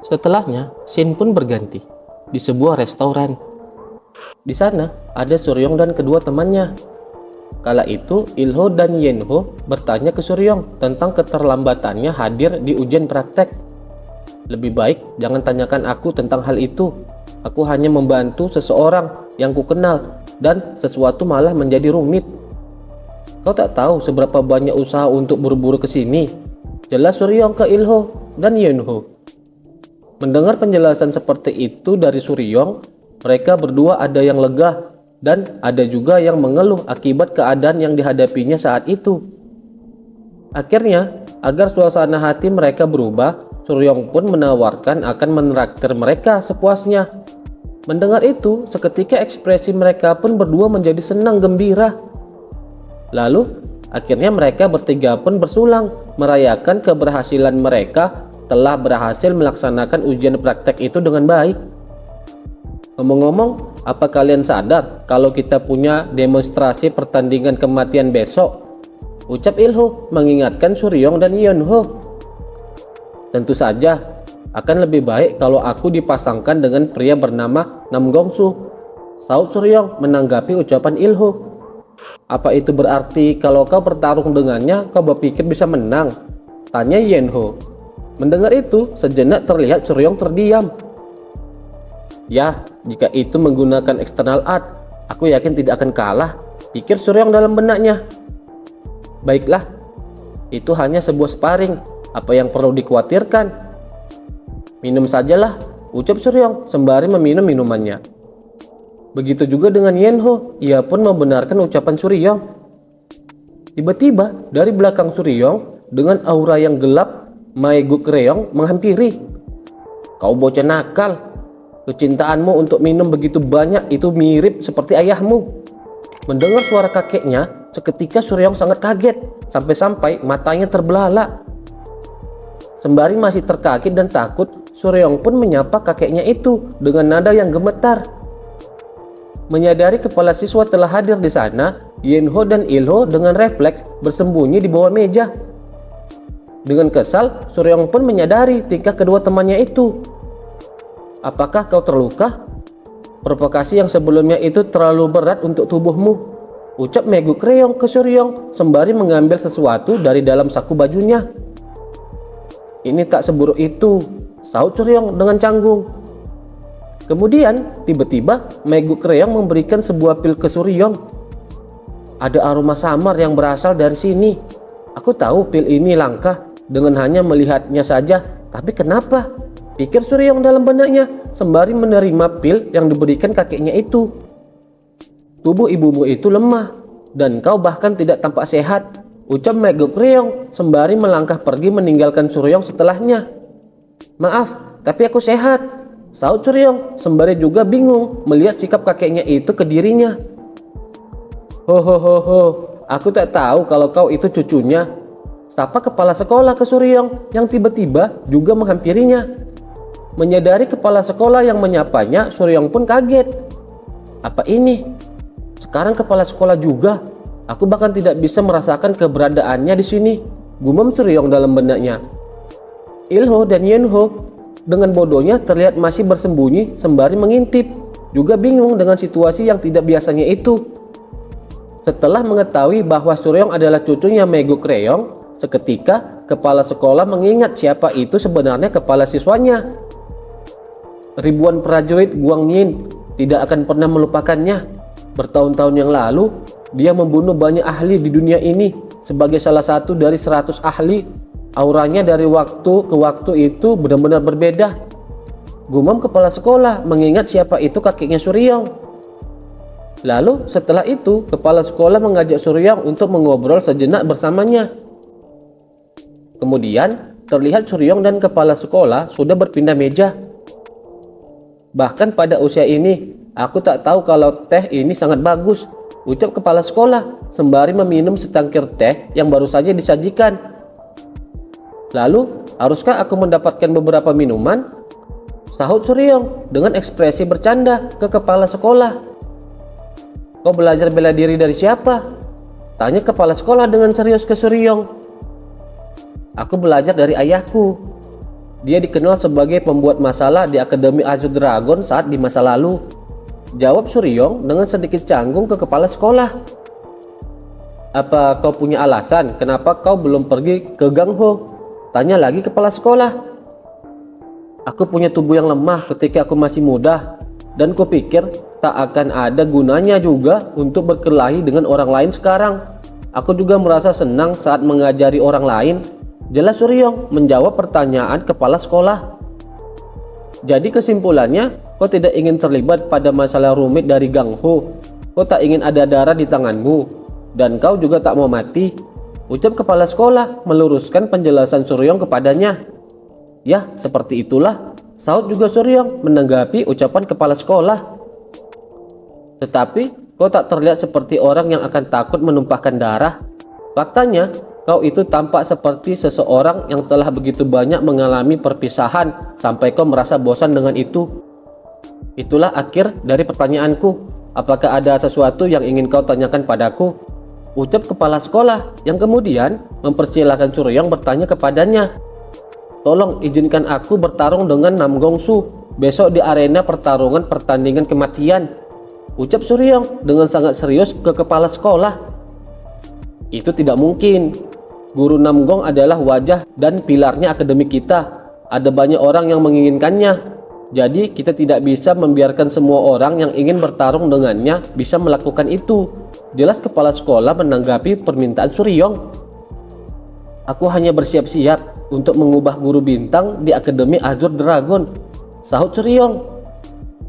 Setelahnya, scene pun berganti di sebuah restoran. Di sana ada Suryong dan kedua temannya. Kala itu, Ilho dan Yenho bertanya ke Suryong tentang keterlambatannya hadir di ujian praktek. Lebih baik jangan tanyakan aku tentang hal itu. Aku hanya membantu seseorang yang kukenal dan sesuatu malah menjadi rumit. Kau tak tahu seberapa banyak usaha untuk buru-buru ke sini. Jelas Suryong ke Ilho dan Yenho. Mendengar penjelasan seperti itu dari Suryong, mereka berdua ada yang lega dan ada juga yang mengeluh akibat keadaan yang dihadapinya saat itu. Akhirnya, agar suasana hati mereka berubah, Suryong pun menawarkan akan menraktir mereka sepuasnya. Mendengar itu, seketika ekspresi mereka pun berdua menjadi senang gembira. Lalu, akhirnya mereka bertiga pun bersulang merayakan keberhasilan mereka telah berhasil melaksanakan ujian praktek itu dengan baik. Ngomong-ngomong, apa kalian sadar kalau kita punya demonstrasi pertandingan kematian besok? Ucap Ilho mengingatkan Suryong dan Yenho. Tentu saja, akan lebih baik kalau aku dipasangkan dengan pria bernama Nam Gongsu, saut Suryong menanggapi ucapan Ilho. Apa itu berarti kalau kau bertarung dengannya, kau berpikir bisa menang? Tanya Yenho. Mendengar itu, sejenak terlihat Suryong terdiam. Ya, jika itu menggunakan external art, aku yakin tidak akan kalah, pikir Suryong dalam benaknya. Baiklah, itu hanya sebuah sparring, apa yang perlu dikhawatirkan? Minum sajalah, ucap Suryong sembari meminum minumannya. Begitu juga dengan Yenho, ia pun membenarkan ucapan Suryong. Tiba-tiba, dari belakang Suryong, dengan aura yang gelap, Mae Gukreong menghampiri. Kau bocah nakal. Kecintaanmu untuk minum begitu banyak itu mirip seperti ayahmu. Mendengar suara kakeknya, seketika Suryong sangat kaget, sampai-sampai matanya terbelalak. Sembari masih terkagit dan takut, Suryong pun menyapa kakeknya itu dengan nada yang gemetar. Menyadari kepala siswa telah hadir di sana, Yenho dan Ilho dengan refleks bersembunyi di bawah meja. Dengan kesal, Suryong pun menyadari tingkah kedua temannya itu. Apakah kau terluka? Provokasi yang sebelumnya itu terlalu berat untuk tubuhmu, ucap Mae Gukreong ke Suryong sembari mengambil sesuatu dari dalam saku bajunya. Ini tak seburuk itu, sahut Suryong dengan canggung. Kemudian, tiba-tiba Mae Gukreong memberikan sebuah pil ke Suryong. Ada aroma samar yang berasal dari sini. Aku tahu pil ini langka dengan hanya melihatnya saja, tapi kenapa? Pikir Suryong dalam benaknya sembari menerima pil yang diberikan kakeknya itu. Tubuh ibumu itu lemah dan kau bahkan tidak tampak sehat, ucap Mae Gukreong sembari melangkah pergi meninggalkan Suryong setelahnya. Maaf, tapi aku sehat, sahut Suryong sembari juga bingung melihat sikap kakeknya itu ke dirinya. Ho, aku tak tahu kalau kau itu cucunya, sapa kepala sekolah ke Suryong yang tiba-tiba juga menghampirinya. Menyadari kepala sekolah yang menyapanya, Suryong pun kaget. Apa ini? Sekarang kepala sekolah juga. Aku bahkan tidak bisa merasakan keberadaannya di sini, gumam Suryong dalam benaknya. Ilho dan Yenho dengan bodohnya terlihat masih bersembunyi sembari mengintip, juga bingung dengan situasi yang tidak biasanya itu. Setelah mengetahui bahwa Suryong adalah cucunya Mae Gukreong, seketika kepala sekolah mengingat siapa itu sebenarnya kepala siswanya. Ribuan prajurit Guangyin tidak akan pernah melupakannya. Bertahun-tahun yang lalu, dia membunuh banyak ahli di dunia ini sebagai salah satu dari 100 ahli. Auranya dari waktu ke waktu itu benar-benar berbeda. Gumam kepala sekolah mengingat siapa itu kakeknya Suryong. Lalu setelah itu, kepala sekolah mengajak Suryong untuk mengobrol sejenak bersamanya. Kemudian, terlihat Suryong dan kepala sekolah sudah berpindah meja. Bahkan pada usia ini, aku tak tahu kalau teh ini sangat bagus, ucap kepala sekolah sembari meminum secangkir teh yang baru saja disajikan. Lalu, haruskah aku mendapatkan beberapa minuman? Sahut Suryong dengan ekspresi bercanda ke kepala sekolah. Kau belajar bela diri dari siapa? Tanya kepala sekolah dengan serius ke Suryong. Aku belajar dari ayahku. Dia dikenal sebagai pembuat masalah di Akademi Azur Dragon saat di masa lalu. Jawab Suryong dengan sedikit canggung ke kepala sekolah. Apa kau punya alasan kenapa kau belum pergi ke Gang Ho? Tanya lagi kepala sekolah. Aku punya tubuh yang lemah ketika aku masih muda, dan kupikir tak akan ada gunanya juga untuk berkelahi dengan orang lain sekarang. Aku juga merasa senang saat mengajari orang lain. Jelas Suryong menjawab pertanyaan kepala sekolah. Jadi kesimpulannya, kau tidak ingin terlibat pada masalah rumit dari Gang Ho. Kau tak ingin ada darah di tanganmu, dan kau juga tak mau mati. Ucap kepala sekolah meluruskan penjelasan Suryong kepadanya. Ya, seperti itulah, sahut juga Suryong menanggapi ucapan kepala sekolah. Tetapi kau tak terlihat seperti orang yang akan takut menumpahkan darah. Faktanya, kau itu tampak seperti seseorang yang telah begitu banyak mengalami perpisahan sampai kau merasa bosan dengan itu. Itulah akhir dari pertanyaanku. Apakah ada sesuatu yang ingin kau tanyakan padaku? Ucap kepala sekolah yang kemudian mempersilahkan Suryong bertanya kepadanya. Tolong izinkan aku bertarung dengan Nam Gongsu besok di arena pertarungan pertandingan kematian. Ucap Suryong dengan sangat serius ke kepala sekolah. Itu tidak mungkin. Guru Nam Gong adalah wajah dan pilarnya akademi kita. Ada banyak orang yang menginginkannya. Jadi kita tidak bisa membiarkan semua orang yang ingin bertarung dengannya bisa melakukan itu. Jelas kepala sekolah menanggapi permintaan Suryong. Aku hanya bersiap-siap untuk mengubah guru bintang di Akademi Azur Dragon, sahut Suryong.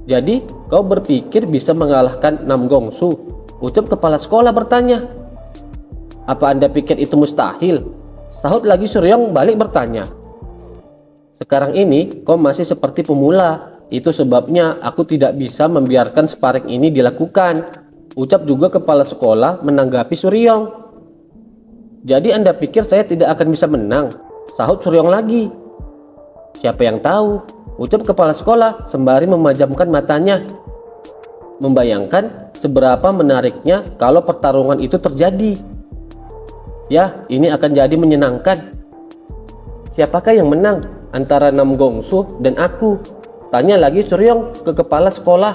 Jadi kau berpikir bisa mengalahkan Nam Gongsu? Ucap kepala sekolah bertanya. Apa Anda pikir itu mustahil? Sahut lagi Suryong balik bertanya. Sekarang ini kau masih seperti pemula. Itu sebabnya aku tidak bisa membiarkan sparring ini dilakukan. Ucap juga kepala sekolah menanggapi Suryong. Jadi Anda pikir saya tidak akan bisa menang? Sahut Suryong lagi. Siapa yang tahu? Ucap kepala sekolah sembari memejamkan matanya. Membayangkan seberapa menariknya kalau pertarungan itu terjadi. Ya, ini akan jadi menyenangkan. Siapakah yang menang antara Nam Gongsu dan aku? Tanya lagi Suryong ke kepala sekolah.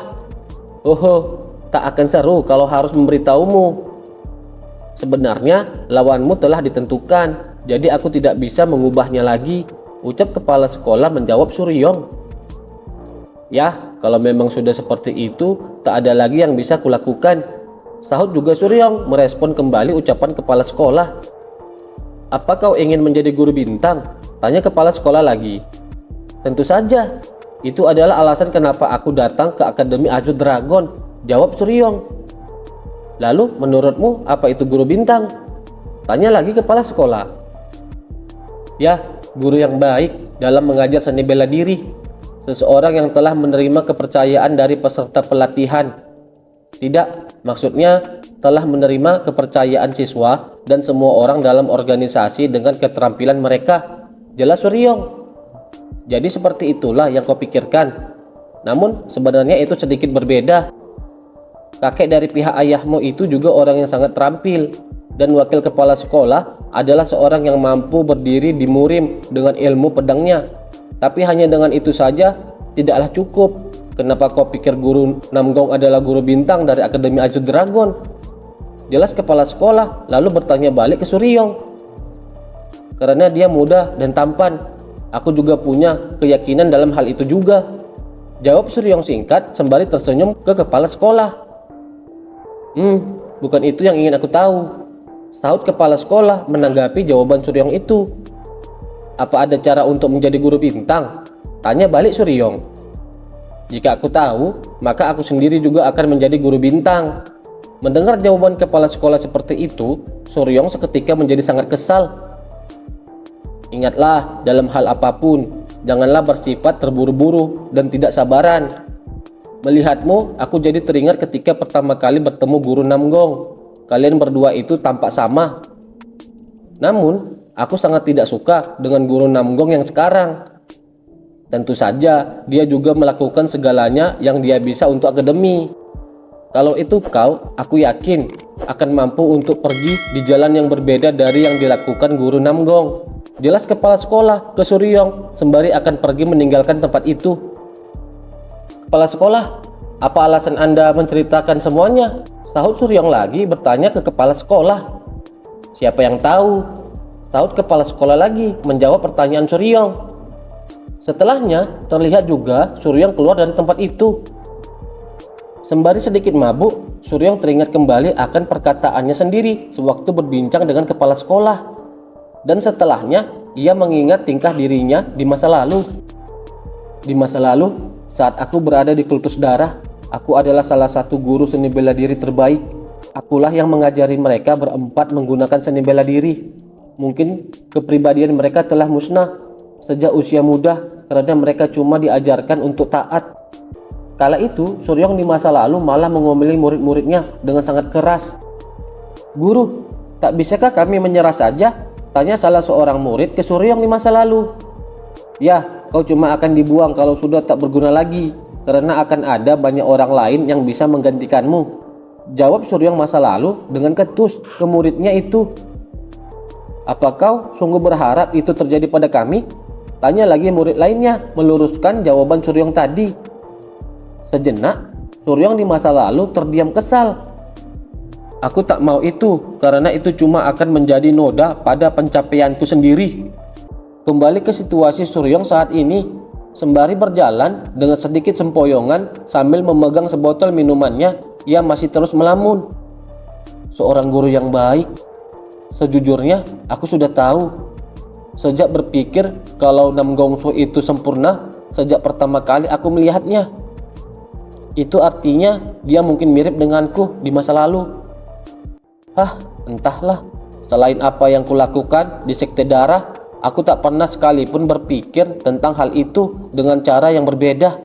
Oh, tak akan seru kalau harus memberitahumu. Sebenarnya lawanmu telah ditentukan, jadi aku tidak bisa mengubahnya lagi. Ucap kepala sekolah menjawab Suryong. Ya, kalau memang sudah seperti itu, tak ada lagi yang bisa kulakukan. Sahut juga Suryong merespon kembali ucapan kepala sekolah. Apa kau ingin menjadi guru bintang? Tanya kepala sekolah lagi. Tentu saja, itu adalah alasan kenapa aku datang ke Akademi Azur Dragon. Jawab Suryong. Lalu menurutmu apa itu guru bintang? Tanya lagi kepala sekolah. Ya, guru yang baik dalam mengajar seni bela diri. Seseorang yang telah menerima kepercayaan dari peserta pelatihan. Tidak, maksudnya telah menerima kepercayaan siswa dan semua orang dalam organisasi dengan keterampilan mereka. Jelas Suryong. Jadi seperti itulah yang kau pikirkan. Namun sebenarnya itu sedikit berbeda. Kakek dari pihak ayahmu itu juga orang yang sangat terampil, dan wakil kepala sekolah adalah seorang yang mampu berdiri di murim dengan ilmu pedangnya. Tapi hanya dengan itu saja tidaklah cukup. Kenapa kau pikir guru Nam Gong adalah guru bintang dari Akademi Azur Dragon? Jelas kepala sekolah lalu bertanya balik ke Suryong. Karena dia muda dan tampan. Aku juga punya keyakinan dalam hal itu juga. Jawab Suryong singkat sembari tersenyum ke kepala sekolah. Bukan itu yang ingin aku tahu. Sahut kepala sekolah menanggapi jawaban Suryong itu. Apa ada cara untuk menjadi guru bintang? Tanya balik Suryong. Jika aku tahu, maka aku sendiri juga akan menjadi guru bintang. Mendengar jawaban kepala sekolah seperti itu, Suryong seketika menjadi sangat kesal. Ingatlah, dalam hal apapun, janganlah bersifat terburu-buru dan tidak sabaran. Melihatmu, aku jadi teringat ketika pertama kali bertemu guru Nam Gong. Kalian berdua itu tampak sama. Namun, aku sangat tidak suka dengan guru Nam Gong yang sekarang. Tentu saja, dia juga melakukan segalanya yang dia bisa untuk akademi. Kalau itu kau, aku yakin akan mampu untuk pergi di jalan yang berbeda dari yang dilakukan guru Nam Gong. Jelas kepala sekolah ke Suryong sembari akan pergi meninggalkan tempat itu. Kepala sekolah, apa alasan Anda menceritakan semuanya? Sahut Suryong lagi bertanya ke kepala sekolah. Siapa yang tahu? Sahut kepala sekolah lagi menjawab pertanyaan Suryong. Setelahnya terlihat juga Suryong keluar dari tempat itu. Sembari sedikit mabuk, Suryong teringat kembali akan perkataannya sendiri sewaktu berbincang dengan kepala sekolah. Dan setelahnya, ia mengingat tingkah dirinya di masa lalu. Di masa lalu, saat aku berada di Kultus Darah, aku adalah salah satu guru seni bela diri terbaik. Akulah yang mengajari mereka berempat menggunakan seni bela diri. Mungkin kepribadian mereka telah musnah sejak usia muda karena mereka cuma diajarkan untuk taat. Kala itu, Suryong di masa lalu malah mengomeli murid-muridnya dengan sangat keras. Guru, tak bisakah kami menyerah saja? Tanya salah seorang murid ke Suryong di masa lalu. Ya, kau cuma akan dibuang kalau sudah tak berguna lagi, karena akan ada banyak orang lain yang bisa menggantikanmu. Jawab Suryong masa lalu dengan ketus ke muridnya itu. Apa kau sungguh berharap itu terjadi pada kami? Tanya lagi murid lainnya meluruskan jawaban Suryong tadi. Sejenak, Suryong di masa lalu terdiam kesal. Aku tak mau itu, karena itu cuma akan menjadi noda pada pencapaianku sendiri. Kembali ke situasi Suryong saat ini, sembari berjalan dengan sedikit sempoyongan sambil memegang sebotol minumannya, ia masih terus melamun. Seorang guru yang baik. Sejujurnya, aku sudah tahu. Sejak berpikir kalau Nam Gongso itu sempurna, sejak pertama kali aku melihatnya. Itu artinya dia mungkin mirip denganku di masa lalu. Entahlah, selain apa yang kulakukan di Sekte Darah, aku tak pernah sekalipun berpikir tentang hal itu dengan cara yang berbeda.